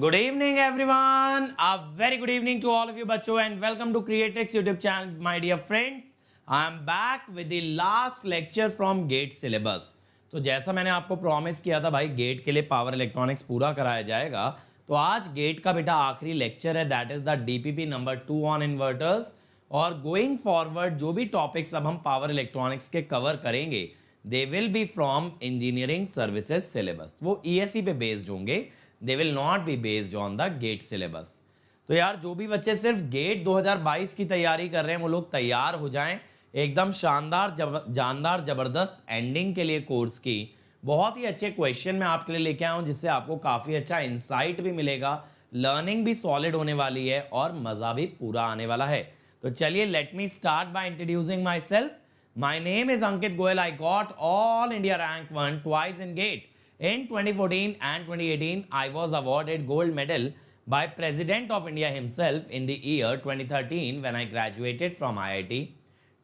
Good evening, everyone. A very good evening to all of you, बच्चों, and welcome to Creatrix YouTube channel, my dear friends. I am back with the last lecture from GATE syllabus. तो जैसा मैंने आपको promise किया था भाई, gate के लिए पावर इलेक्ट्रॉनिक्स पूरा कराया जाएगा। तो आज गेट का बेटा आखिरी लेक्चर है, that is the DPP number 2 on inverters. और गोइंग फॉरवर्ड जो भी टॉपिक्स अब हम पावर इलेक्ट्रॉनिक्स के कवर करेंगे, they will be from engineering services syllabus. वो ESE पे बेस्ड होंगे, they will not be based on the GATE syllabus. तो यार जो भी बच्चे सिर्फ गेट 2022 की तैयारी कर रहे हैं वो लोग तैयार हो जाएं, एकदम शानदार जानदार जबरदस्त एंडिंग के लिए कोर्स की। बहुत ही अच्छे क्वेश्चन मैं आपके लिए लेके आया हूं, जिससे आपको काफी अच्छा इंसाइट भी मिलेगा, लर्निंग भी सॉलिड होने वाली है और मजा भी पूरा आने वाला है। तो चलिए, let me start by introducing my self. My name is Ankit Goyal. I got all India rank 1 twice in GATE. In 2014 and 2018, I was awarded gold medal by President of India himself in the year 2013 when I graduated from IIT.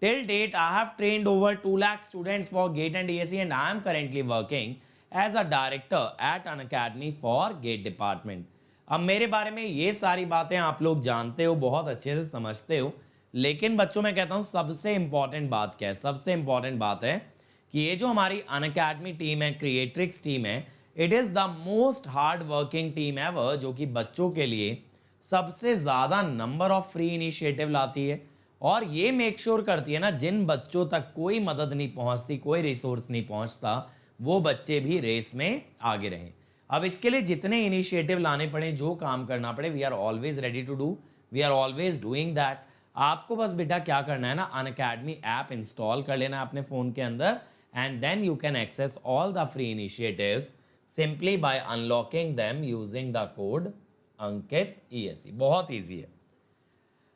Till date, I have trained over 2 lakh students for GATE and ESE, and I am currently working as a director at an academy for GATE department. अब मेरे बारे में ये सारी बातें आप लोग जानते हो, बहुत अच्छे से समझते हो, लेकिन बच्चों मैं कहता हूँ सबसे इंपॉर्टेंट बात क्या है? सबसे इंपॉर्टेंट बात है कि ये जो हमारी अनअकैडमी टीम है, क्रिएट्रिक्स टीम है, it is the most hard working team ever, जो कि बच्चों के लिए सबसे ज़्यादा नंबर ऑफ फ्री इनिशिएटिव लाती है और ये मेक श्योर करती है ना, जिन बच्चों तक कोई मदद नहीं पहुंचती, कोई रिसोर्स नहीं पहुंचता, वो बच्चे भी रेस में आगे रहें। अब इसके लिए जितने इनिशिएटिव लाने पड़े, जो काम करना पड़े, we are always ready to do, we are always doing that. आपको बस बेटा क्या करना है ना, अनअकैडमी ऐप इंस्टॉल कर लेना है अपने फ़ोन के अंदर, and then you can access all the free initiatives simply by unlocking them using the code Ankit ESE। बहुत इजी है।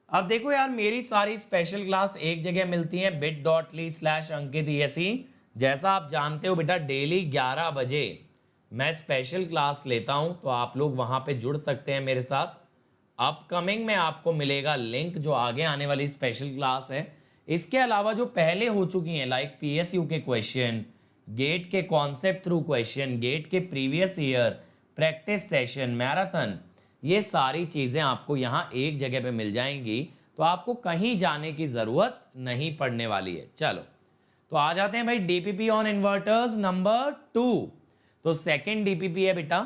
अब देखो यार, मेरी सारी स्पेशल क्लास एक जगह मिलती हैं, bit.ly/अंकित ESE। जैसा आप जानते हो बेटा, डेली 11 बजे मैं स्पेशल क्लास लेता हूं, तो आप लोग वहां पे जुड़ सकते हैं मेरे साथ। अपकमिंग में आपको मिलेगा लिंक, जो आगे आने वाली स्पेशल क्लास है। इसके अलावा जो पहले हो चुकी हैं, लाइक PSU के क्वेश्चन, गेट के कॉन्सेप्ट थ्रू क्वेश्चन, गेट के previous year practice session, marathon, ये सारी चीज़ें आपको यहाँ एक जगह पे मिल जाएंगी, तो आपको कहीं जाने की ज़रूरत नहीं पड़ने वाली है। चलो, तो आ जाते हैं भाई DPP ऑन इन्वर्टर्स नंबर 2। तो सेकेंड DPP है बेटा।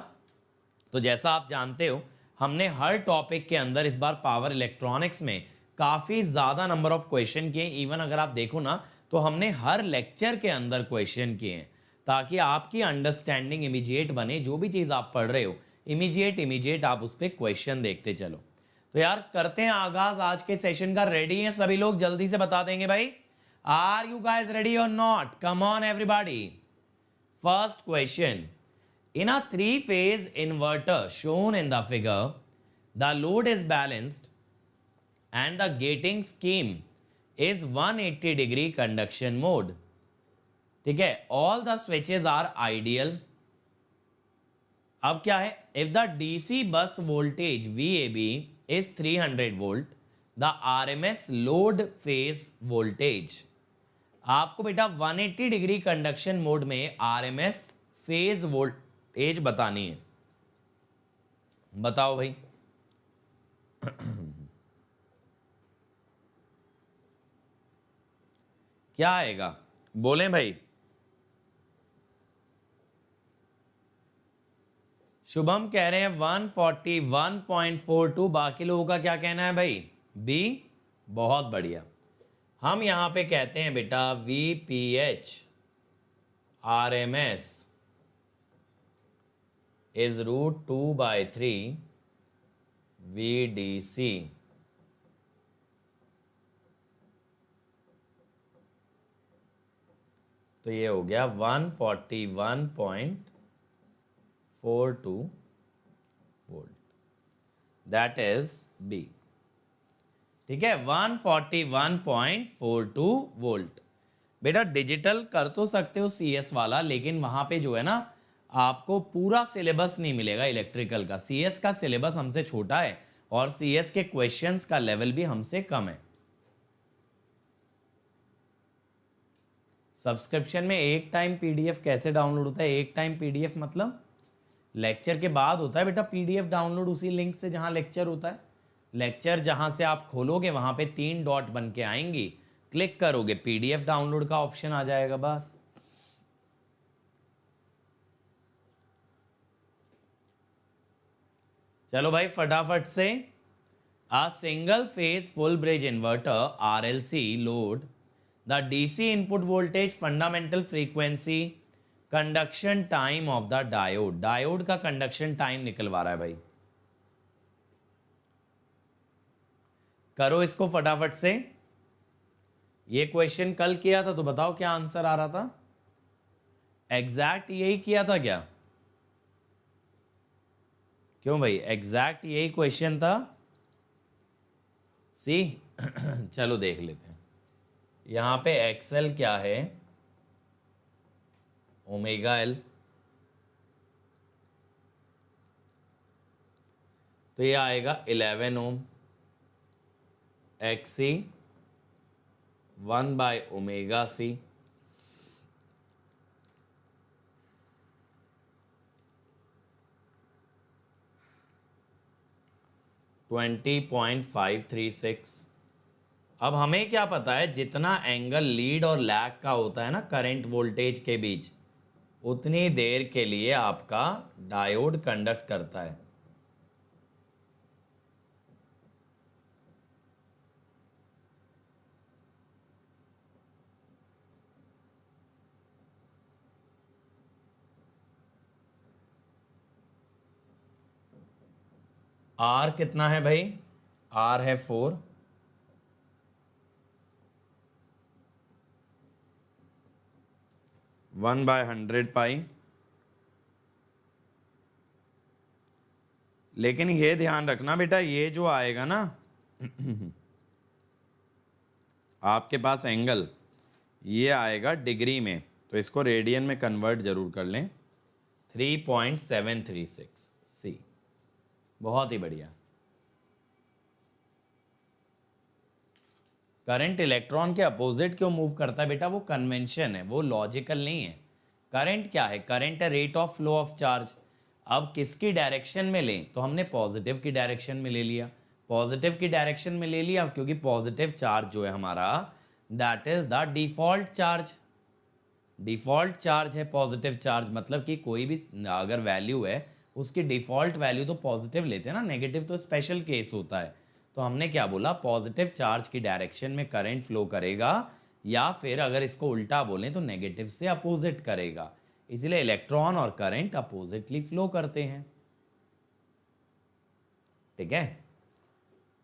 तो जैसा आप जानते हो, हमने हर टॉपिक के अंदर इस बार पावर इलेक्ट्रॉनिक्स में काफ़ी ज़्यादा नंबर ऑफ क्वेश्चन किए। इवन अगर आप देखो ना, तो हमने हर लेक्चर के अंदर क्वेश्चन किए हैं, ताकि आपकी अंडरस्टैंडिंग इमीडिएट बने। जो भी चीज़ आप पढ़ रहे हो, इमीडिएट आप उस पर क्वेश्चन देखते चलो। तो यार करते हैं आगाज आज के सेशन का। रेडी हैं सभी लोग? जल्दी से बता देंगे भाई, आर यू गाइज रेडी और not? Come on everybody. First question, in a 3-phase inverter shown in the figure, the load is balanced and the gating scheme is 180-degree conduction mode. ठीक है, all the switches are ideal. अब क्या है, if the DC bus voltage VAB is 300 volt, the RMS load phase voltage, आपको बेटा 180 degree conduction mode में RMS phase voltage बतानी है। बताओ भाई। क्या आएगा? बोलें भाई। शुभम कह रहे हैं 141.42। बाकी लोगों का क्या कहना है भाई? बी। बहुत बढ़िया। हम यहां पे कहते हैं बेटा VPH RMS is √2/3 VDC। तो ये हो गया 141.42 वोल्ट, दैट इज बी। ठीक है, 141.42 वोल्ट। बेटा डिजिटल कर तो सकते हो CS वाला, लेकिन वहां पे जो है ना, आपको पूरा सिलेबस नहीं मिलेगा इलेक्ट्रिकल का। CS का सिलेबस हमसे छोटा है और CS के क्वेश्चंस का लेवल भी हमसे कम है। सब्सक्रिप्शन में एक टाइम PDF कैसे डाउनलोड होता है? एक टाइम PDF मतलब लेक्चर के बाद होता है बेटा पीडीएफ डाउनलोड, उसी लिंक से जहां लेक्चर होता है। लेक्चर जहां से आप खोलोगे वहां पे 3 डॉट बन के आएंगी, क्लिक करोगे पीडीएफ डाउनलोड का ऑप्शन आ जाएगा बस। चलो भाई फटाफट से, a single phase full bridge inverter RLC load the DC input voltage, fundamental frequency, conduction time of the diode। Diode का कंडक्शन टाइम निकलवा रहा है भाई। करो इसको फटाफट से। ये क्वेश्चन कल किया था तो बताओ क्या आंसर आ रहा था? एग्जैक्ट यही किया था क्या? क्यों भाई, एग्जैक्ट यही क्वेश्चन था। सी चलो देख लेते हैं। यहां पे एक्सएल क्या है, ओमेगा एल, तो ये आएगा 11 ओम, एक्सी 1/ओमेगा सी, $20.536। अब हमें क्या पता है, जितना एंगल लीड और लैग का होता है ना करंट वोल्टेज के बीच, उतनी देर के लिए आपका डायोड कंडक्ट करता है। आर कितना है भाई? आर है 4, वन बाय 100π। लेकिन ये ध्यान रखना बेटा, ये जो आएगा ना आपके पास एंगल, ये आएगा डिग्री में, तो इसको रेडियन में कन्वर्ट जरूर कर लें। 3.736 सी, बहुत ही बढ़िया। करंट इलेक्ट्रॉन के अपोजिट क्यों मूव करता है बेटा? वो कन्वेंशन है, वो लॉजिकल नहीं है। करंट क्या है? करंट है rate of flow of charge. अब किसकी डायरेक्शन में लें, तो हमने पॉजिटिव की डायरेक्शन में ले लिया। पॉजिटिव की डायरेक्शन में ले लिया क्योंकि पॉजिटिव चार्ज जो है हमारा, that is the default charge. Default charge है पॉजिटिव चार्ज, मतलब कि कोई भी अगर वैल्यू है उसकी डिफॉल्ट वैल्यू तो पॉजिटिव लेते हैं ना, नेगेटिव तो स्पेशल केस होता है। तो हमने क्या बोला, पॉजिटिव चार्ज की डायरेक्शन में करंट फ्लो करेगा, या फिर अगर इसको उल्टा बोलें तो नेगेटिव से अपोजिट करेगा। इसलिए इलेक्ट्रॉन और करंट अपोजिटली फ्लो करते हैं। ठीक है,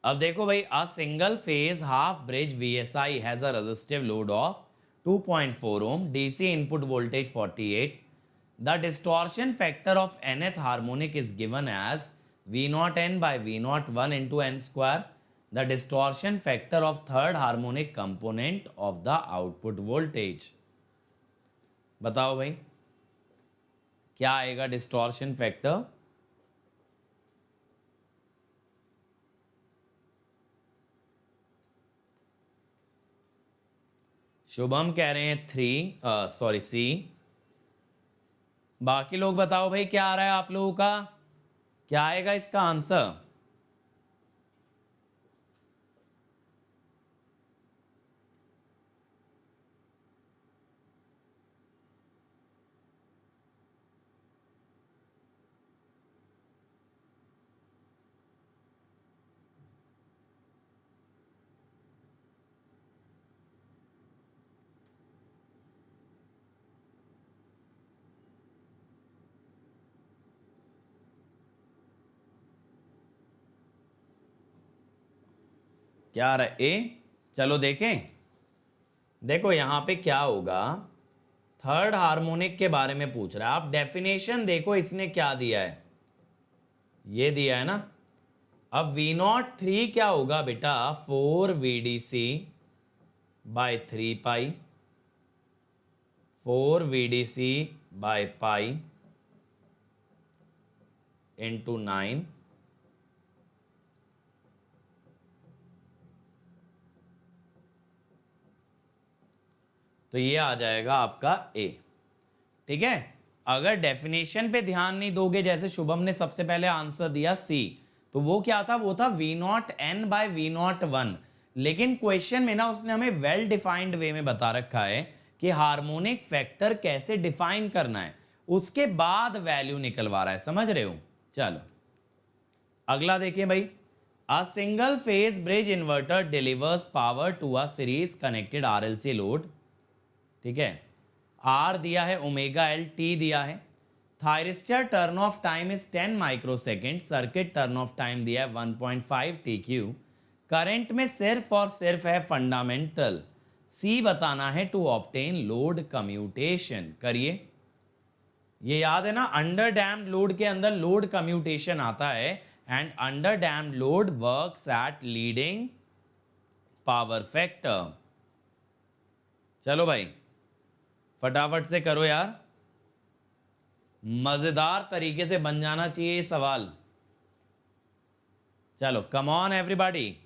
अब देखो भाई, a single phase half bridge VSI has a resistive load of 2.4 ohm, DC input voltage 48. The distortion factor of nth harmonic is given as V0n by V01 into n square, the distortion factor of third harmonic component of the output voltage। बताओ भाई क्या आएगा distortion factor? Shubham कह रहे हैं 3 सी। बाकी लोग बताओ भाई क्या आ रहा है आप लोगों का, क्या आएगा इसका आंसर? क्या आ रहा है? ए। चलो देखें, देखो यहां पे क्या होगा, थर्ड हार्मोनिक के बारे में पूछ रहा है। आप डेफिनेशन देखो इसने क्या दिया है, ये दिया है ना। अब V03 क्या होगा बेटा? 4 VDC/3π, 4 VDC/π into 9, तो ये आ जाएगा आपका ए। ठीक है, अगर डेफिनेशन पे ध्यान नहीं दोगे, जैसे शुभम ने सबसे पहले आंसर दिया सी, तो वो क्या था, वो था V naught n by V naught one. लेकिन क्वेश्चन में ना उसने हमें वेल डिफाइंड वे में बता रखा है कि हार्मोनिक फैक्टर कैसे डिफाइन करना है, उसके बाद वैल्यू निकलवा रहा है, समझ रहे हो। चलो अगला देखिए भाई, a single phase bridge inverter delivers power to a series connected RLC load, ठीक है। आर दिया है, ओमेगा एल टी दिया है, thyristor turn off time is 10 microsecond, circuit turn off time दिया है 1.5 टी क्यू, करंट में सिर्फ और सिर्फ है फंडामेंटल, सी बताना है टू ऑब्टेन लोड कम्यूटेशन। करिए, ये याद है ना, अंडर डैम्ड लोड के अंदर लोड कम्यूटेशन आता है, and under damped load works at leading power factor. चलो भाई फटाफट से करो यार, मजेदार तरीके से बन जाना चाहिए ये सवाल। चलो कम ऑन एवरीबॉडी।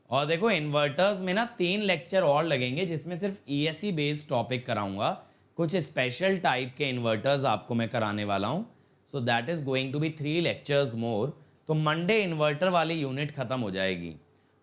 और देखो इन्वर्टर्स में ना 3 लेक्चर और लगेंगे, जिसमें सिर्फ ईएससी बेस्ड टॉपिक कराऊंगा, कुछ स्पेशल टाइप के इन्वर्टर्स आपको मैं कराने वाला हूं। So that is going to be 3 lectures more. तो मंडे इन्वर्टर वाली यूनिट खत्म हो जाएगी,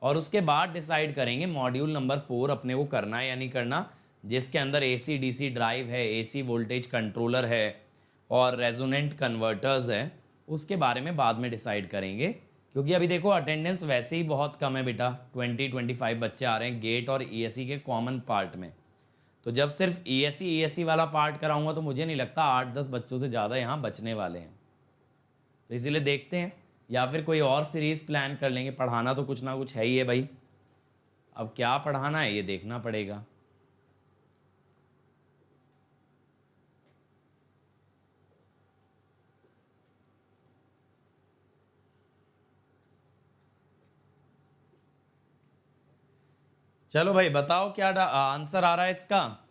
और उसके बाद डिसाइड करेंगे मॉड्यूल नंबर 4 अपने को करना है या नहीं करना, जिसके अंदर एसी डीसी ड्राइव है, एसी वोल्टेज कंट्रोलर है और रेजोनेंट कन्वर्टर्स है। उसके बारे में बाद में डिसाइड करेंगे, क्योंकि अभी देखो अटेंडेंस वैसे ही बहुत कम है बेटा, 20-25 बच्चे आ रहे हैं गेट और ईएससी के कॉमन पार्ट में। तो जब सिर्फ ईएससी वाला पार्ट कराऊंगा तो मुझे नहीं लगता 8-10 बच्चों से ज़्यादा यहाँ बचने वाले हैं। तो इसीलिए देखते हैं, या फिर कोई और सीरीज़ प्लान कर लेंगे। पढ़ाना तो कुछ ना कुछ है ही है भाई, अब क्या पढ़ाना है ये देखना पड़ेगा। चलो भाई बताओ क्या आंसर आ रहा है इसका।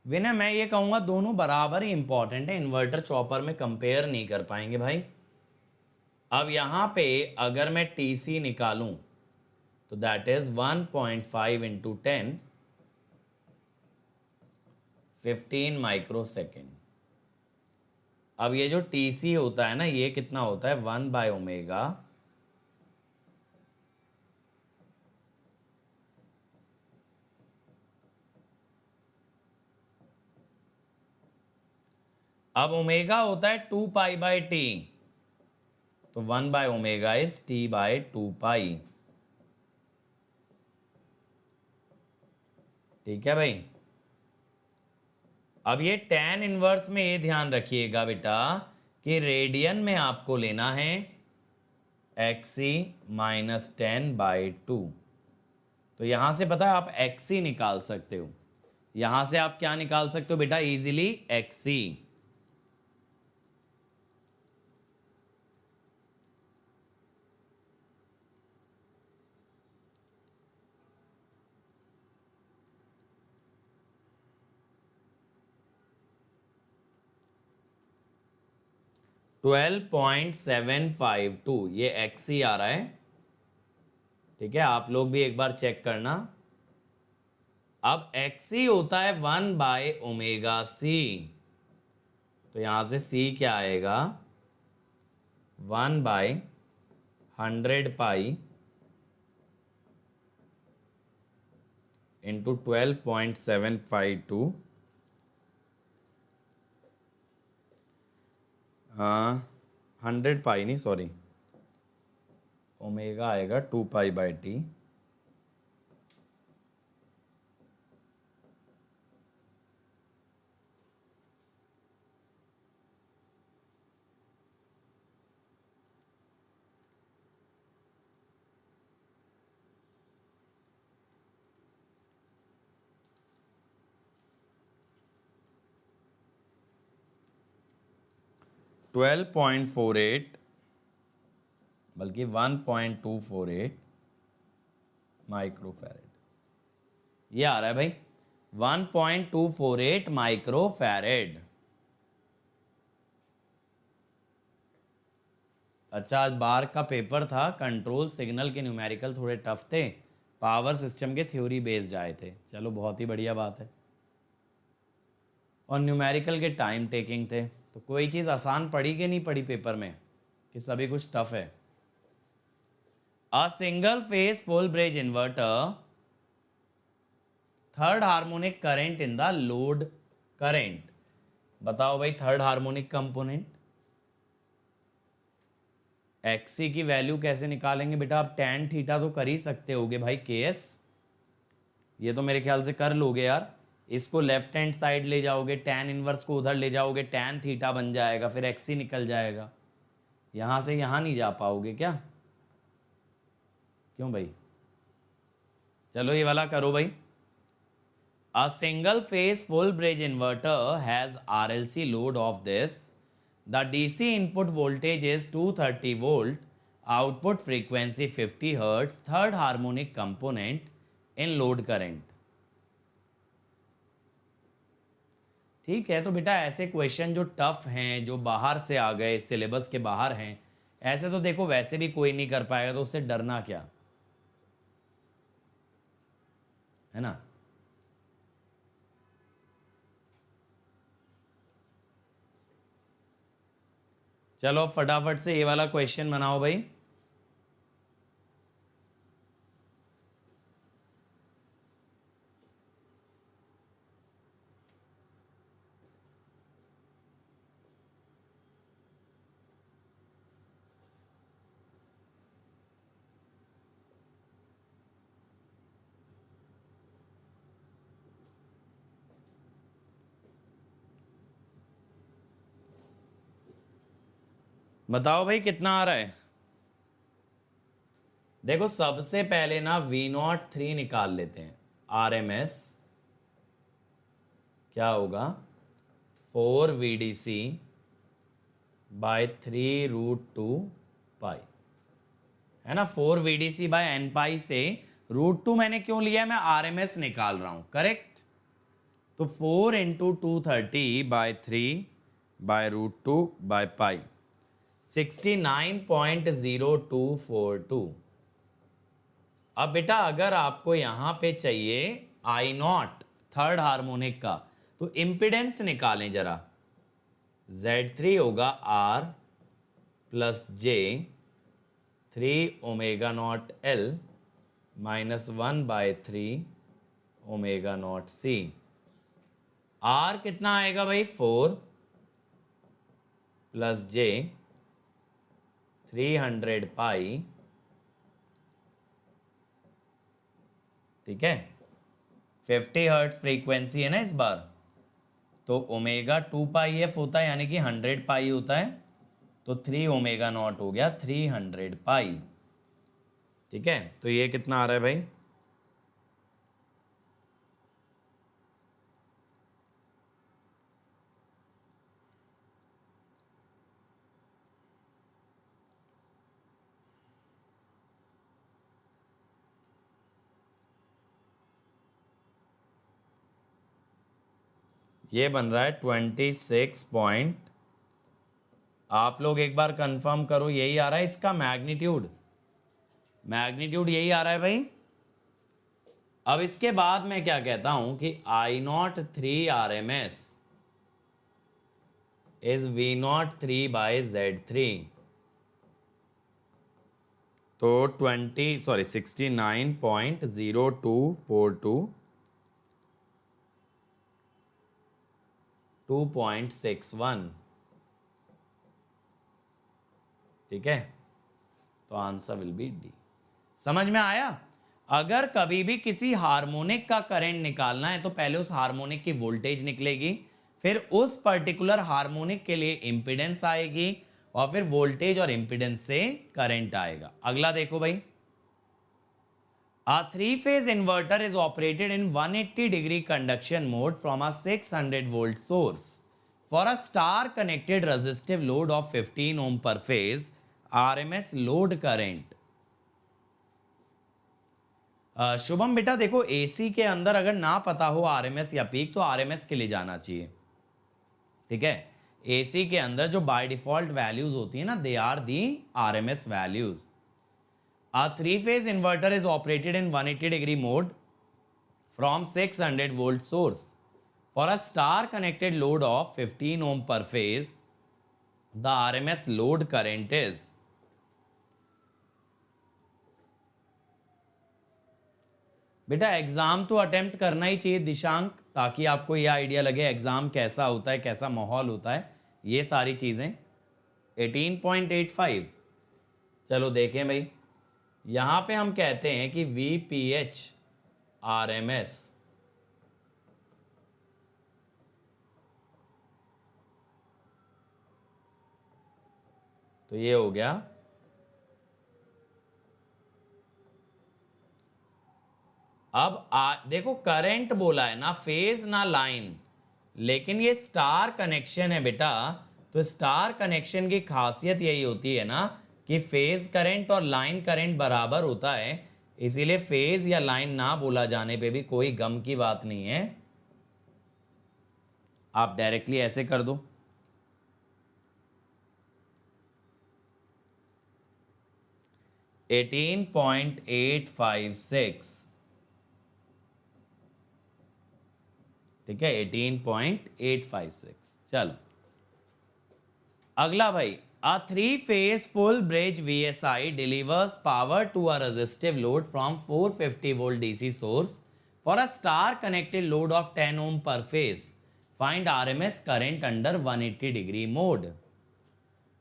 विनय मैं ये कहूंगा दोनों बराबर ही इंपॉर्टेंट है, इन्वर्टर चॉपर में कंपेयर नहीं कर पाएंगे भाई। अब यहां पे अगर मैं टीसी निकालूं तो दैट इज 1.5 इंटू 10, 15 माइक्रोसेकेंड। अब ये जो टीसी होता है ना, ये कितना होता है, 1/ओमेगा अब ओमेगा होता है 2π/t, तो 1/ओमेगा इज t/2π। ठीक है भाई। अब ये tan इनवर्स में ये ध्यान रखिएगा बेटा कि रेडियन में आपको लेना है XC - 10/2। तो यहां से पता है आप XC निकाल सकते हो, यहां से आप क्या निकाल सकते हो बेटा इजीली, XC। $12.752 ये XC आ रहा है। ठीक है, आप लोग भी एक बार चेक करना। अब XC होता है 1/ओमेगा-C, तो यहां से C क्या आएगा, 1/100π इंटू 12.752, 100π नहीं सॉरी, ओमेगा आएगा 2π/t। $12.48 बल्कि 1.248 माइक्रोफैरेड ये आ रहा है भाई, 1.248 माइक्रोफैरेड। अच्छा आज बार का पेपर था, कंट्रोल सिग्नल के न्यूमेरिकल थोड़े टफ थे, पावर सिस्टम के थ्योरी बेस्ड आए थे। चलो बहुत ही बढ़िया बात है। और न्यूमेरिकल के टाइम टेकिंग थे। तो कोई चीज़ आसान पड़ी कि नहीं पड़ी पेपर में, कि सभी कुछ टफ है। अ single phase full bridge inverter, third harmonic current in the load current. बताओ भाई थर्ड हार्मोनिक कंपोनेंट। एक्सी की वैल्यू कैसे निकालेंगे बेटा? आप tan थीटा तो कर ही सकते होगे भाई केएस, ये तो मेरे ख्याल से कर लोगे यार। इसको लेफ्ट हैंड साइड ले जाओगे, tan इनवर्स को उधर ले जाओगे, tan थीटा बन जाएगा, फिर एक्सी निकल जाएगा। यहां से यहां नहीं जा पाओगे क्या? क्यों भाई? चलो ये वाला करो भाई। A single phase full bridge inverter has RLC load of this. The DC input voltage is 230 volt, output frequency 50 Hz, third harmonic component in load current. ठीक है, तो बेटा ऐसे क्वेश्चन जो टफ हैं, जो बाहर से आ गए, सिलेबस के बाहर हैं, ऐसे तो देखो वैसे भी कोई नहीं कर पाएगा, तो उससे डरना क्या है ना। चलो फटाफट से ये वाला क्वेश्चन बनाओ भाई। बताओ भाई कितना आ रहा है। देखो सबसे पहले ना V03 निकाल लेते हैं। RMS क्या होगा? 4 VDC बाय 3√2 पाई, है ना। 4 VDC बाय n पाई से √2 मैंने क्यों लिया है? मैं RMS निकाल रहा हूं, करेक्ट। तो 4 into 230 by 3 by √2 by pi, 69.0242। अब बेटा अगर आपको यहां पे चाहिए I0 थर्ड हार्मोनिक का, तो इंपिडेंस निकालें जरा। Z3 होगा R plus J 3 ω0L minus 1/3 ω0C। R कितना आएगा भाई? 4 प्लस J 300 पाई, ठीक है। 50 हर्ट्ज फ्रीक्वेंसी है ना इस बार, तो ओमेगा 2 पाई एफ होता है, यानी कि 100 पाई होता है, तो 3 ω0 हो गया 300 पाई, ठीक है। तो ये कितना आ रहा है भाई? ये बन रहा है 26 पॉइंट। आप लोग एक बार कंफर्म करो, यही आ रहा है इसका मैग्नीट्यूड? मैग्नीट्यूड यही आ रहा है भाई। अब इसके बाद मैं क्या कहता हूं कि I0 3 RMS is V0 3 bye Z3। तो 69.0242 2.61, ठीक है। तो आंसर विल बी डी। समझ में आया? अगर कभी भी किसी हार्मोनिक का करंट निकालना है तो पहले उस हार्मोनिक की वोल्टेज निकलेगी, फिर उस पर्टिकुलर हार्मोनिक के लिए इंपीडेंस आएगी, और फिर वोल्टेज और इंपीडेंस से करंट आएगा। अगला देखो भाई। A three-phase inverter is operated in 180-degree conduction mode from a 600-volt source. For a star-connected resistive load of 15 ohm per phase, RMS load current. Shubham बेटा देखो, AC के अंदर अगर ना पता हो RMS या पीक, तो RMS के लिए जाना चाहिए, ठीक है। AC के अंदर जो बाय डिफॉल्ट वैल्यूज होती है ना, they are the RMS values. A three-phase inverter is operated in 180-degree mode from 600 volt source. For a star connected load of 15 ohm per phase, the RMS load current is. बेटा exam तो attempt करना ही चाहिए दिशांक, ताकि आपको यह idea लगे exam कैसा होता है, कैसा माहौल होता है, ये सारी चीजें। 18.85, चलो देखें भाई, यहां पे हम कहते हैं कि VPH RMS तो ये हो गया अब देखो करंट बोला है ना, फेज ना लाइन, लेकिन ये स्टार कनेक्शन है बेटा। तो स्टार कनेक्शन की खासियत यही होती है ना कि फेज करंट और लाइन करंट बराबर होता है, इसीलिए फेज या लाइन ना बोला जाने पे भी कोई गम की बात नहीं है, आप डायरेक्टली ऐसे कर दो। $18.856, ठीक है, 18.856। चलो अगला भाई, a three-phase full bridge VSI delivers power to a resistive load from 450 volt DC source for a star connected load of 10 ohm per phase. Find RMS current under 180 degree mode.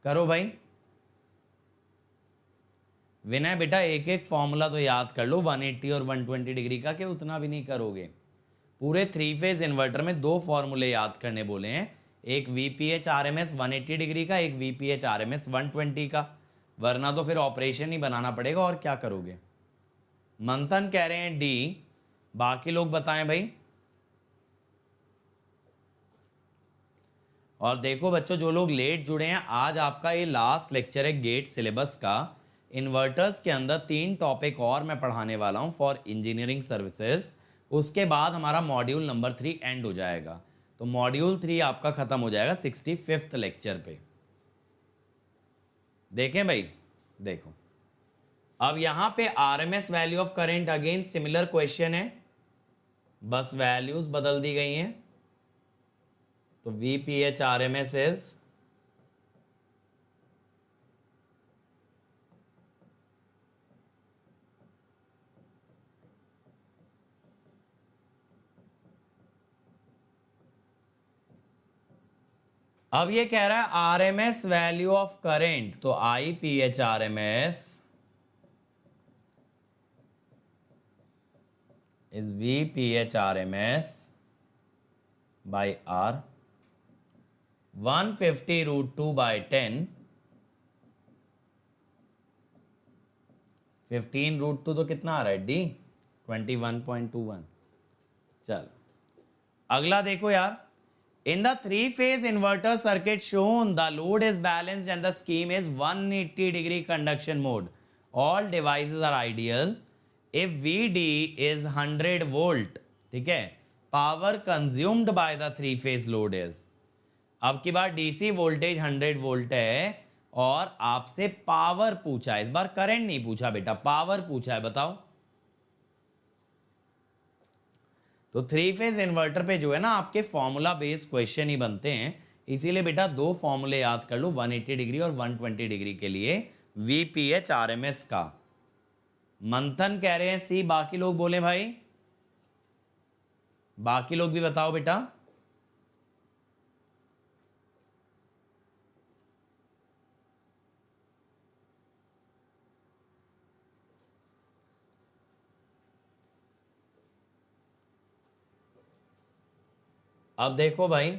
करो भाई विनय बेटा, एक एक फॉर्मूला तो याद कर लो 180 और 120 degree का, कि उतना भी नहीं करोगे। पूरे थ्री फेज इन्वर्टर में दो फॉर्मूले याद करने बोले हैं, एक VPH RMS 180 डिग्री का, एक VPH RMS 120 का, वरना तो फिर ऑपरेशन ही बनाना पड़ेगा, और क्या करोगे। मंथन कह रहे हैं डी, बाकी लोग बताएं भाई। और देखो बच्चों, जो लोग लेट जुड़े हैं, आज आपका ये लास्ट लेक्चर है गेट सिलेबस का। इन्वर्टर्स के अंदर 3 टॉपिक और मैं पढ़ाने वाला हूं फॉर इंजीनियरिंग सर्विसेज, उसके बाद हमारा मॉड्यूल नंबर 3 एंड हो जाएगा। तो मॉड्यूल 3 आपका खत्म हो जाएगा 65th लेक्चर पे। देखें भाई, देखो अब यहां पे RMS value of current, again similar question है, बस वैल्यूज बदल दी गई हैं। तो VPH RMS इज, अब ये कह रहा है RMS वैल्यू ऑफ करंट, तो IPH RMS is VPH RMS by R, 150 root 2 by 10, 15 root 2 तो कितना आ रहा है डी, 21.21। चल अगला देखो यार, in the three-phase inverter circuit shown, the load is balanced and the scheme is 180 degree conduction mode. All devices are ideal if VD is 100 volt, ठीक है, power consumed by the three-phase load is, अब की बार DC voltage 100 volt है और आपसे power पूछा है, इस बार करंट नहीं पूछा बेटा, पावर पूछा है, बताओ। तो थ्री फेज इन्वर्टर पे जो है ना आपके फॉर्मूला बेस्ड क्वेश्चन ही बनते हैं, इसीलिए बेटा 2 फॉर्मूले याद कर लो 180 डिग्री और 120 डिग्री के लिए VPH RMS का। मंथन कह रहे हैं सी, बाकी लोग बोले भाई, बाकी लोग भी बताओ बेटा। अब देखो भाई,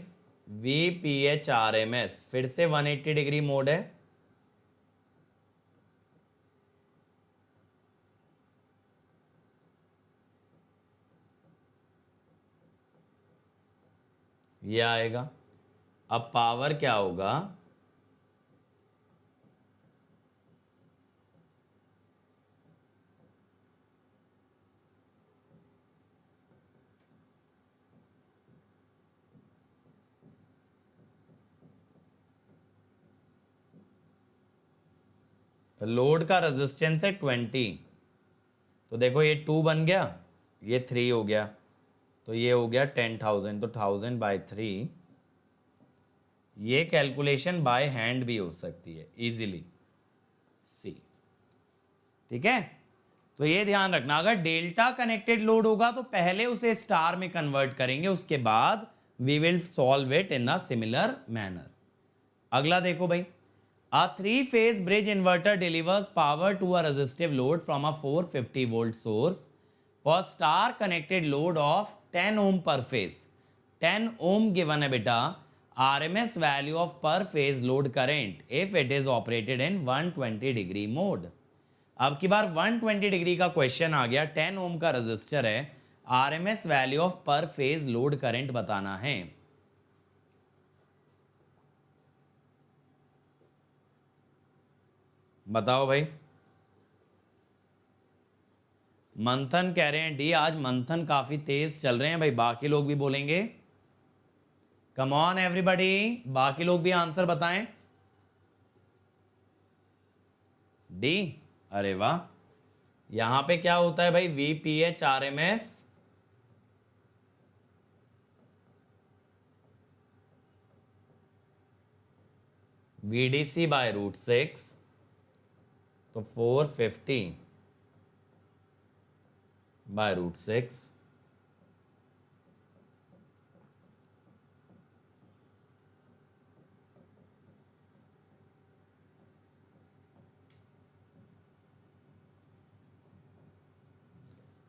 VPH RMS फिर से 180 डिग्री मोड है, ये आएगा। अब पावर क्या होगा, लोड का रेजिस्टेंस है 20, तो देखो ये 2 बन गया, ये 3 हो गया, तो ये हो गया 10,000, तो 1000/3। ये कैलकुलेशन बाय हैंड भी हो सकती है इजीली, सी। ठीक है, तो ये ध्यान रखना, अगर डेल्टा कनेक्टेड लोड होगा तो पहले उसे स्टार में कन्वर्ट करेंगे, उसके बाद we will solve it in a similar manner. अगला देखो भाई, a 3-phase bridge inverter delivers power to a resistive load from a 450 volt source for star connected load of 10 ohm per phase. 10 ohm given है बेटा, RMS value of per phase load current if it is operated in 120 degree mode. अब की बार 120 degree का question आ गया, 10 ओम का register है, RMS value of पर phase load current बताना है। बताओ भाई। मंथन कह रहे हैं डी, आज मंथन काफी तेज चल रहे हैं भाई, बाकी लोग भी बोलेंगे। कम ऑन एवरीबॉडी, बाकी लोग भी आंसर बताएं। डी, अरे वाह। यहां पे क्या होता है भाई, VPH RMS VDC/√6, तो 450/√6,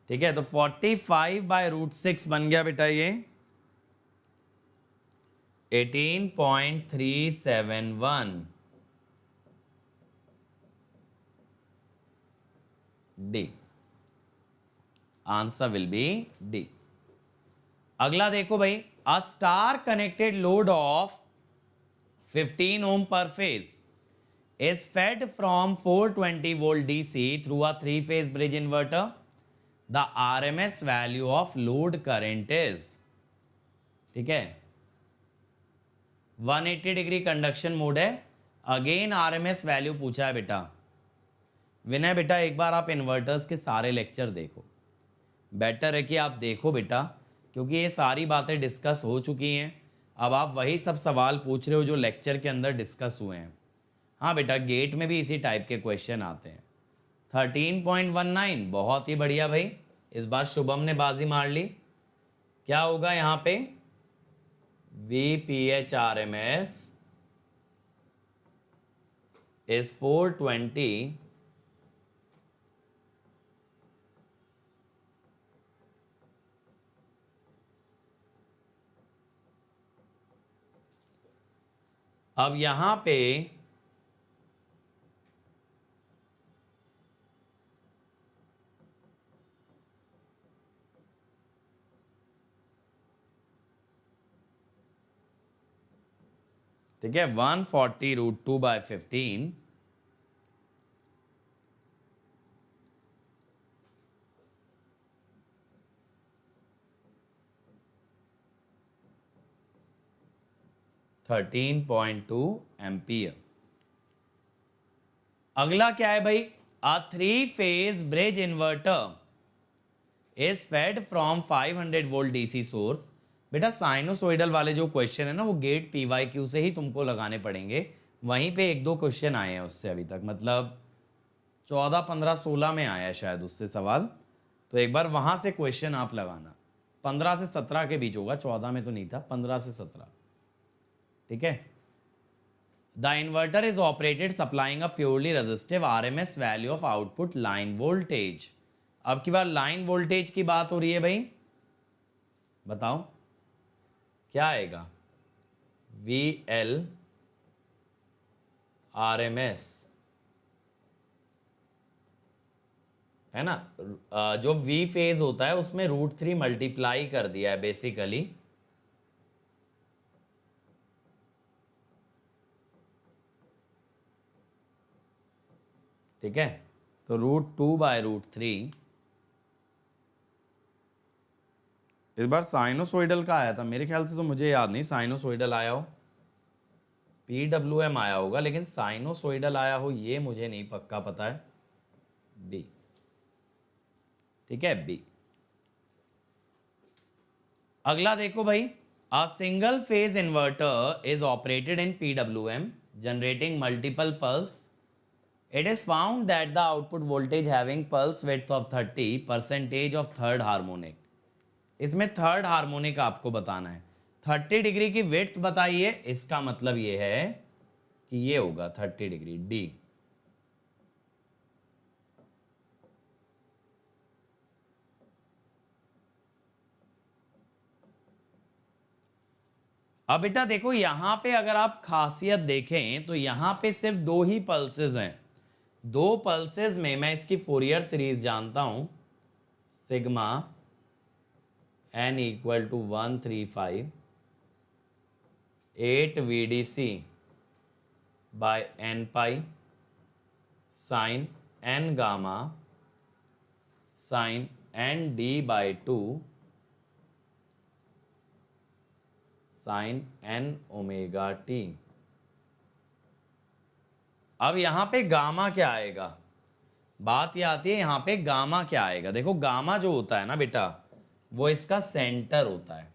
ठीक है, तो 45/√6 बन गया बेटा, ये 18.371 D. Answer will be D. अगला देखो भाई, a star connected load of 15 ohm per phase is fed from 420 volt DC through a 3-phase bridge inverter. The RMS value of load current is, ठीक है, 180 डिग्री कंडक्शन मोड है। Again RMS value पूछा है बेटा। विनय बेटा, एक बार आप inverters के सारे लेक्चर देखो, बेटर है कि आप देखो बेटा, क्योंकि ये सारी बातें डिस्कस हो चुकी हैं। अब आप वही सब सवाल पूछ रहे हो जो लेक्चर के अंदर डिस्कस हुए हैं। हाँ बेटा, गेट में भी इसी टाइप के क्वेश्चन आते हैं। 13.19, बहुत ही बढ़िया भाई, इस बार शुभम ने बाजी मार ली। क्या होगा यहाँ पे, VPH RMS is 420 अब यहां पे ठीक है, 140√2/15 13.2 एम्पियर। अगला क्या है भाई, अ 3-phase bridge inverter is fed from 500 volt DC source। बेटा साइनोसोइडल वाले जो क्वेश्चन है ना, वो गेट PYQ से ही तुमको लगाने पड़ेंगे। वहीं पे 1-2 क्वेश्चन आए हैं उससे अभी तक, मतलब 14, 15, 16 में आया है शायद उससे सवाल, तो एक बार वहां से क्वेश्चन आप लगाना। 15 से 17 के बीच होगा, 14 में तो नहीं था, 15 से 17। ठीक है, the inverter is operated supplying a purely resistive RMS value of output line voltage. अब की बार लाइन वोल्टेज की बात हो रही है भाई, बताओ क्या आएगा, VL RMS है ना, जो V फेज होता है उसमें √3 मल्टीप्लाई कर दिया है बेसिकली। ठीक है, तो √2/√3। इस बार साइनोसोइडल का आया था मेरे ख्याल से, तो मुझे याद नहीं साइनोसोइडल आया हो। PWM आया होगा, लेकिन साइनोसोइडल आया हो ये मुझे नहीं पक्का पता है। बी, ठीक है, बी। अगला देखो भाई, a single phase inverter is operated in PWM generating multiple pulse. It is found that the output voltage having pulse width of 30 percentage of third harmonic, इसमें थर्ड हार्मोनिक आपको बताना है। 30 डिग्री की विड्थ बताइए, इसका मतलब ये है कि ये होगा 30 डिग्री, डी। अब बेटा देखो यहां पे अगर आप खासियत देखें तो यहां पे सिर्फ दो ही पल्सेस हैं। दो पल्सेस में मैं इसकी फोरियर सीरीज जानता हूं, sigma n equal to 135 8 VDC by n pi sine n gamma sine n d by 2 sine n omega t। अब यहां पे गामा क्या आएगा, बात ये आती है यहां पे गामा क्या आएगा। देखो गामा जो होता है ना बेटा, वो इसका सेंटर होता है।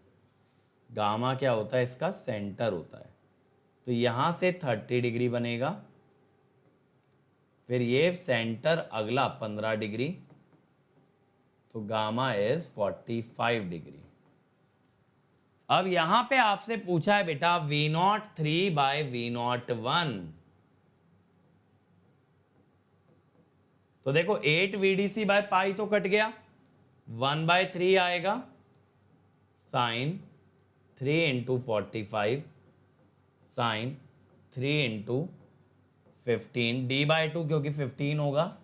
गामा क्या होता है, इसका सेंटर होता है। तो यहां से 30 डिग्री बनेगा, फिर ये सेंटर अगला 15 डिग्री, तो गामा इज 45 डिग्री। अब यहां पे आपसे पूछा है बेटा V03 बाय V01, तो देखो 8 VDC बाय पाई तो कट गया, 1/3 आएगा sign 3 into 45 sign 3 into 15 D/2 क्योंकि 15 होगा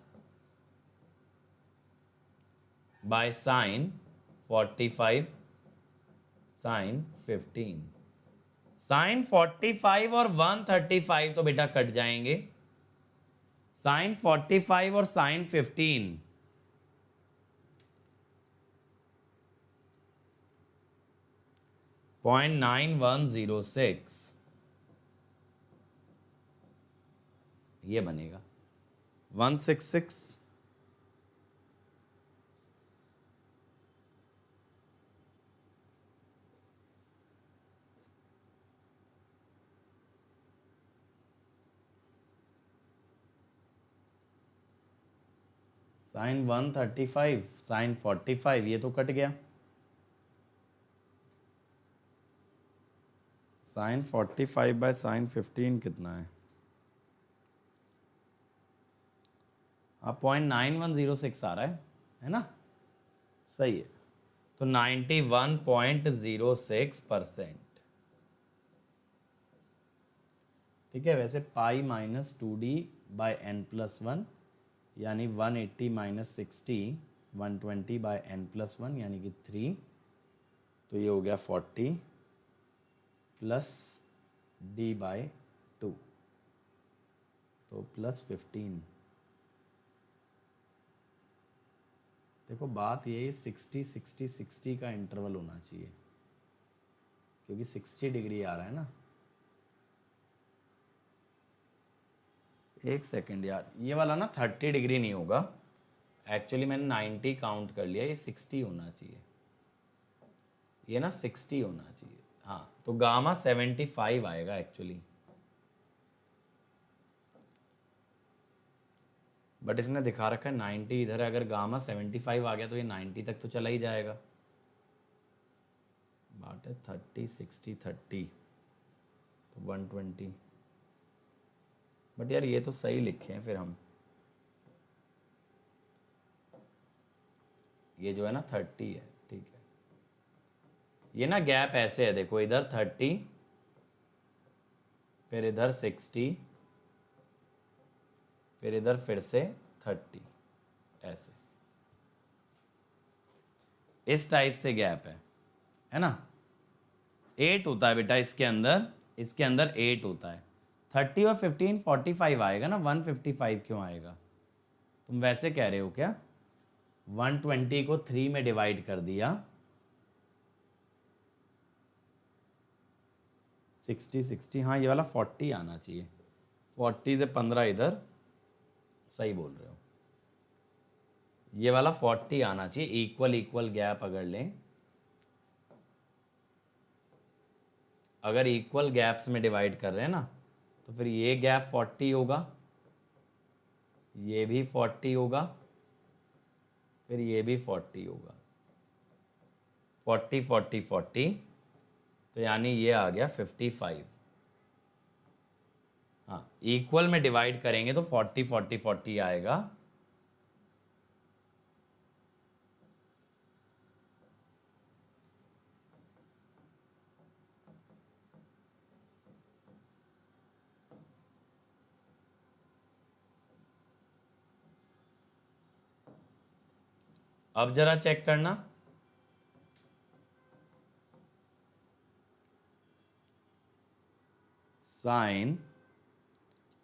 बाय साइन 45 साइन 15। साइन 45 और 135 तो बेटा कट जाएंगे, साइन 45 और साइन 15 0.9106 ये बनेगा 166। साइन 135 साइन 45 ये तो कट गया, साइन 45 बाय साइन 15 कितना है, अब 0.9106 आ रहा है ना, सही है। तो 91.06%, ठीक है। वैसे pi minus 2D bye n+1 यानी 180 माइनस 60 120 बाय n+1 यानी कि 3, तो ये हो गया 40 प्लस D/2 तो प्लस 15। देखो बात ये 60 60 60 का इंटरवल होना चाहिए क्योंकि 60 डिग्री आ रहा है ना। एक सेकेंड यार, ये वाला ना 30 डिग्री नहीं होगा, एक्चुअली मैंने 90 काउंट कर लिया, ये 60 होना चाहिए, ये ना 60 होना चाहिए। हाँ तो गामा 75 आएगा एक्चुअली, बट इसने दिखा रखा है 90 इधर है। अगर गामा 75 आ गया तो ये 90 तक तो चला ही जाएगा। बात है 30 60 30 तो 120, बट यार ये तो सही लिखे हैं फिर हम, ये जो है ना 30 है, ठीक है। ये ना गैप ऐसे है, देखो इधर 30 फिर इधर 60 फिर इधर फिर से 30, ऐसे इस टाइप से गैप है ना। 8 होता है बेटा इसके अंदर 8 होता है। 30 और 15 45 आएगा ना, 155 क्यों आएगा? तुम वैसे कह रहे हो क्या? 120 को 3 में डिवाइड कर दिया, 60 60, हाँ ये वाला 40 आना चाहिए, 40 से 15 इधर, सही बोल रहे हो, ये वाला 40 आना चाहिए। इक्वल इक्वल गैप अगर लें, अगर इक्वल गैप्स में डिवाइड कर रहे हैं ना, तो फिर ये गैप 40 होगा, ये भी 40 होगा, फिर ये भी 40 होगा, 40 40 40, तो यानी ये आ गया 55। हाँ, इक्वल में डिवाइड करेंगे तो 40 40 40 आएगा। अब जरा चेक करना, sine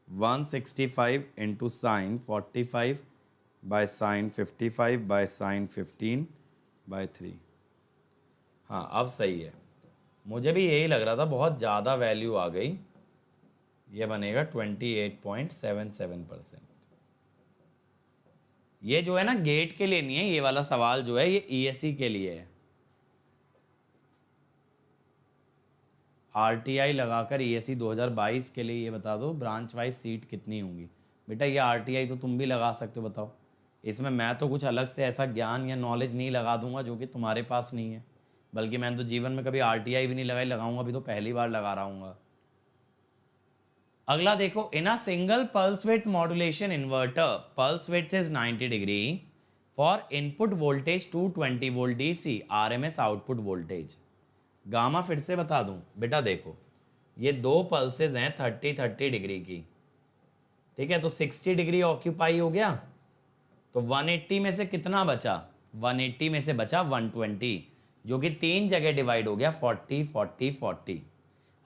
165 into sine 45 by sine 55 by sine 15 by 3। हाँ अब सही है, मुझे भी यही लग रहा था, बहुत ज़्यादा वैल्यू आ गई। ये बनेगा 28.77%। ये जो है ना गेट के लिए नहीं है, ये वाला सवाल जो है ये ईएससी के लिए है। आरटीआई लगाकर ईएससी 2022 के लिए ये बता दो ब्रांच वाइज सीट कितनी होंगी। बेटा ये आरटीआई तो तुम भी लगा सकते हो, बताओ। इसमें मैं तो कुछ अलग से ऐसा ज्ञान या नॉलेज नहीं लगा दूंगा जो कि तुम्हारे पास नहीं है, बल्कि मैंने तो जीवन में कभी आरटीआई भी नहीं लगाई, लगाऊंगा अभी तो पहली बार लगा रहा हूँ। अगला देखो, in a single pulse width modulation inverter pulse width is 90 degree for input voltage 220 volt DC RMS output voltage. गामा फिर से बता दूं बेटा, देखो ये दो पल्सेज हैं 30 डिग्री की, ठीक है, तो 60 डिग्री ऑक्यूपाई हो गया, तो 180 में से कितना बचा, 180 में से बचा 120, जो कि तीन जगह डिवाइड हो गया 40 40 40।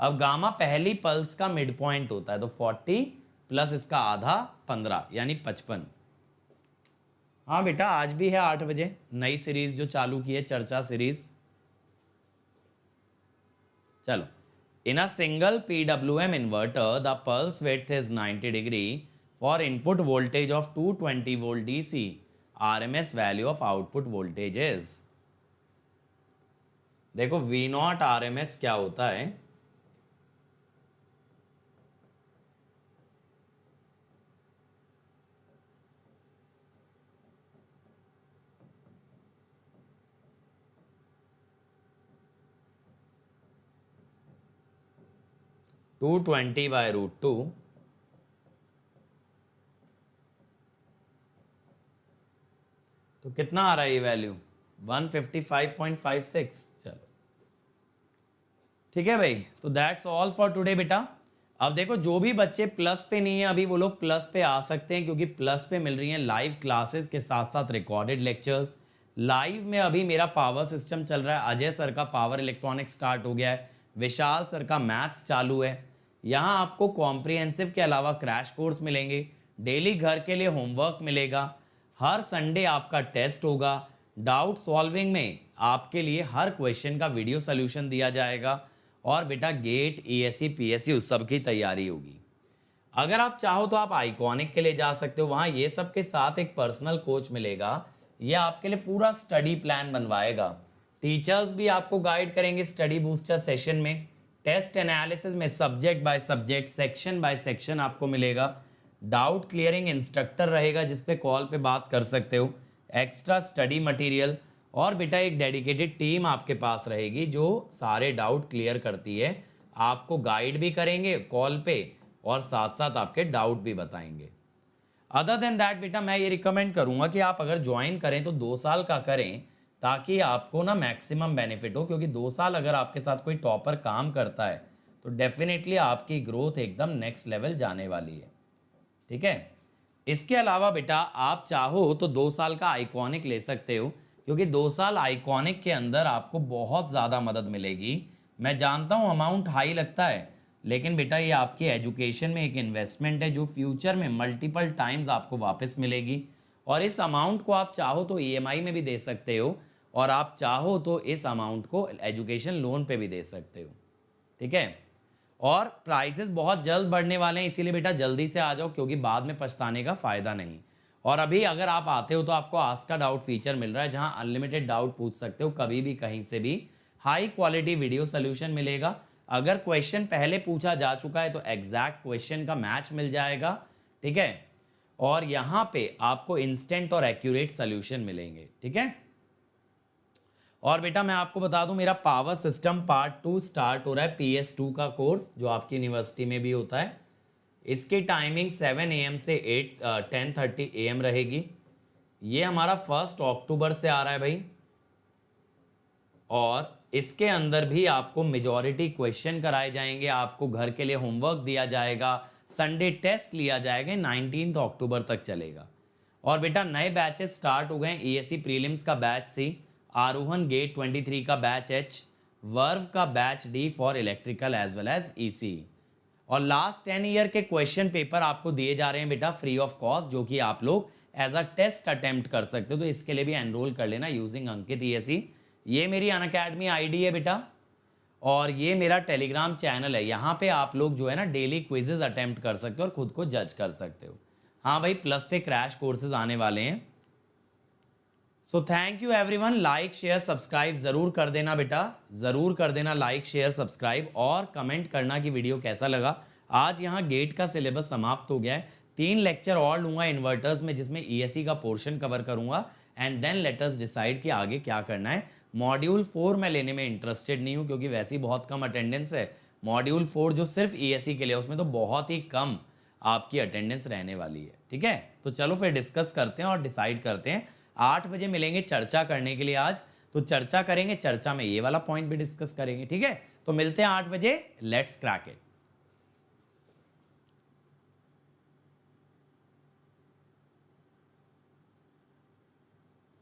अब गामा पहली पल्स का मिड पॉइंट होता है, तो 40 प्लस इसका आधा 15 यानी 55। हाँ बेटा आज भी है 8 बजे नई सीरीज जो चालू की है, चर्चा सीरीज। चलो, in a single PWM inverter the pulse width is 90 degree for input voltage of 220 volt DC RMS value of output voltage is. देखो V0 आरएमएस क्या होता है, टू 20/√2 तो कितना आ रहा है ये वैल्यू 155.56। चलो ठीक है भाई, तो दैट्स ऑल फॉर टुडे बेटा। अब देखो जो भी बच्चे प्लस पे नहीं है अभी वो लोग प्लस पे आ सकते हैं, क्योंकि प्लस पे मिल रही हैं लाइव क्लासेस के साथ साथ रिकॉर्डेड लेक्चर्स। लाइव में अभी मेरा पावर सिस्टम चल रहा है, अजय सर का पावर इलेक्ट्रॉनिक्स स्टार्ट हो गया है, विशाल सर का मैथ्स चालू है। यहाँ आपको कॉम्प्रिहेंसिव के अलावा क्रैश कोर्स मिलेंगे, डेली घर के लिए होमवर्क मिलेगा, हर संडे आपका टेस्ट होगा, डाउट सॉल्विंग में आपके लिए हर क्वेश्चन का वीडियो सोल्यूशन दिया जाएगा, और बेटा गेट ईएससी पीएससी उस सब की तैयारी होगी। अगर आप चाहो तो आप आइकॉनिक के लिए जा सकते हो, वहाँ ये सब के साथ एक पर्सनल कोच मिलेगा, ये आपके लिए पूरा स्टडी प्लान बनवाएगा। टीचर्स भी आपको गाइड करेंगे स्टडी बूस्टर सेशन में, टेस्ट एनालिसिस में subject by subject section by section आपको मिलेगा, डाउट क्लियरिंग इंस्ट्रक्टर रहेगा जिस पे कॉल पे बात कर सकते हो, एक्स्ट्रा स्टडी मटेरियल, और बेटा एक डेडिकेटेड टीम आपके पास रहेगी जो सारे डाउट क्लियर करती है, आपको गाइड भी करेंगे कॉल पे और साथ साथ आपके डाउट भी बताएंगे। अदर देन दैट बेटा मैं ये रिकमेंड करूंगा कि आप अगर ज्वाइन करें तो 2 साल का करें, ताकि आपको ना मैक्सिमम बेनिफिट हो, क्योंकि 2 साल अगर आपके साथ कोई टॉपर काम करता है तो डेफिनेटली आपकी ग्रोथ एकदम नेक्स्ट लेवल जाने वाली है, ठीक है। इसके अलावा बेटा आप चाहो तो 2 साल का आइकॉनिक ले सकते हो, क्योंकि 2 साल आइकॉनिक के अंदर आपको बहुत ज़्यादा मदद मिलेगी। मैं जानता हूँ अमाउंट हाई लगता है, लेकिन बेटा ये आपकी एजुकेशन में एक इन्वेस्टमेंट है जो फ्यूचर में मल्टीपल टाइम्स आपको वापस मिलेगी, और इस अमाउंट को आप चाहो तो ईएमआई में भी दे सकते हो, और आप चाहो तो इस अमाउंट को एजुकेशन लोन पे भी दे सकते हो, ठीक है। और प्राइजेस बहुत जल्द बढ़ने वाले हैं, इसीलिए बेटा जल्दी से आ जाओ, क्योंकि बाद में पछताने का फायदा नहीं। और अभी अगर आप आते हो तो आपको आस्क का डाउट फीचर मिल रहा है, जहां अनलिमिटेड डाउट पूछ सकते हो कभी भी कहीं से भी। हाई क्वालिटी वीडियो सोल्यूशन मिलेगा। अगर क्वेश्चन पहले पूछा जा चुका है तो एग्जैक्ट क्वेश्चन का मैच मिल जाएगा, ठीक है। और यहां पे आपको इंस्टेंट और एक्यूरेट सोल्यूशन मिलेंगे, ठीक है। और बेटा मैं आपको बता दूं, मेरा पावर सिस्टम पार्ट 2 स्टार्ट हो रहा है, PS2 का कोर्स जो आपकी यूनिवर्सिटी में भी होता है। इसकी टाइमिंग 7 AM से 10:30 AM रहेगी। ये हमारा 1 अक्टूबर से आ रहा है भाई। और इसके अंदर भी आपको मेजॉरिटी क्वेश्चन कराए जाएंगे, आपको घर के लिए होमवर्क दिया जाएगा, संडे टेस्ट लिया जाएगा, 19 अक्टूबर तक चलेगा। और बेटा नए बैचेस स्टार्ट हो गए, ESE प्रीलिम्स का बैच C, आरोहन गेट 23 का बैच H, वर्व का batch D for electrical as well as EC। और लास्ट 10 ईयर के क्वेश्चन पेपर आपको दिए जा रहे हैं बेटा फ्री ऑफ कॉस्ट, जो कि आप लोग एज अ टेस्ट अटेम्प्ट कर सकते हो। तो इसके लिए भी एनरोल कर लेना यूजिंग अंकित ESE। ये मेरी अनअकैडमी ID है बेटा, और ये मेरा टेलीग्राम चैनल है। यहाँ पे आप लोग जो है ना डेली क्विजेज अटेम्प्ट कर सकते हो और खुद को जज कर सकते हो। हाँ भाई, प्लस पे क्रैश कोर्सेज आने वाले हैं। So thank you everyone. Like share subscribe जरूर कर देना बेटा, जरूर कर देना लाइक शेयर सब्सक्राइब, और कमेंट करना कि वीडियो कैसा लगा। आज यहाँ गेट का सिलेबस समाप्त हो गया है। 3 लेक्चर और लूंगा इन्वर्टर्स में, जिसमें ESE का पोर्शन कवर करूंगा, and then let us decide कि आगे क्या करना है। मॉड्यूल 4 मैं लेने में इंटरेस्टेड नहीं हूँ, क्योंकि वैसे ही बहुत कम अटेंडेंस है। मॉड्यूल 4 जो सिर्फ ESE के लिए, उसमें तो बहुत ही कम आपकी अटेंडेंस रहने वाली है, ठीक है। तो चलो फिर डिस्कस करते हैं और डिसाइड करते हैं। 8 बजे मिलेंगे चर्चा करने के लिए आज, तो चर्चा करेंगे, चर्चा में ये वाला पॉइंट भी डिस्कस करेंगे, ठीक है। तो मिलते हैं 8 बजे, लेट्स क्रैक इट।